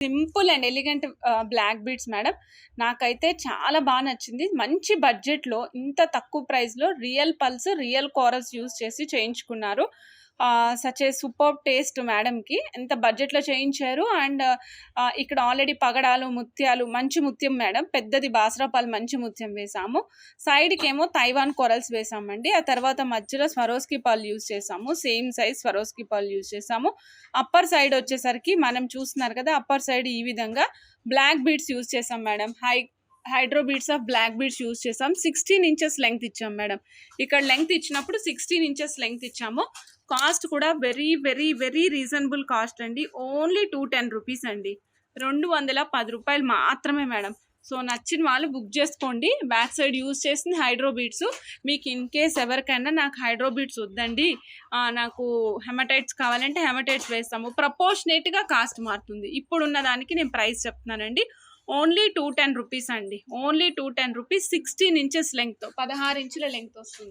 Simple and elegant black beads madam. నాకైతే చాలా బా నచ్చింది. మంచి బడ్జెట్‌లో ఇంత తక్కువ ప్రైస్‌లో real pearls, real corals use చేసి చేయించుకున్నారు. సచ్ ఏ సూపర్బ్ టేస్ట్ మేడంకి. ఎంత బడ్జెట్‌లో చేయించారు. అండ్ ఇక్కడ ఆల్రెడీ పగడాలు, ముత్యాలు, మంచి ముత్యం మేడం. పెద్దది బాసరాపాలు మంచి ముత్యం వేసాము. సైడ్‌కేమో తైవాన్ కొరల్స్ వేసామండి. ఆ తర్వాత మధ్యలో స్వరోస్కీ పర్ల్ యూజ్ చేసాము. Same size Swarovski pearl use చేసాము. అప్పర్ సైడ్ వచ్చేసరికి మనం చూస్తున్నారు కదా, అప్పర్ సైడ్ ఈ విధంగా బ్లాక్ బీడ్స్ యూజ్ చేసాం madam. Hydro beads of black beads use చేసాం. 16 ఇంచెస్ లెంగ్త్ ఇచ్చాం మేడం. ఇక్కడ లెంగ్త్ ఇచ్చినప్పుడు 16 ఇంచెస్ లెంగ్త్ ఇచ్చాము. కాస్ట్ కూడా very very very reasonable cost అండి. ఓన్లీ 210 రూపీస్ అండి. 210 రూపాయలు మాత్రమే మేడం. సో నచ్చిన వాళ్ళు బుక్ చేసుకోండి. బ్యాక్ సైడ్ యూజ్ చేసింది హైడ్రో బీడ్స్. మీకు ఇన్ కేస్ ఎవరికైనా నాకు హైడ్రో బీడ్స్ వద్దండి, నాకు హెమటైట్స్ కావాలంటే హెమటైట్స్ వేస్తాము. ప్రపోర్షనేట్గా కాస్ట్ మారుతుంది. ఇప్పుడున్న దానికి నేను ప్రైస్ చెప్తున్నానండి. ఓన్లీ 210 రూపీస్ అండి. Only 210 rupees. 16 ఇంచెస్ లెంగ్త్, 16 ఇంచుల లెంగ్త్ వస్తుంది.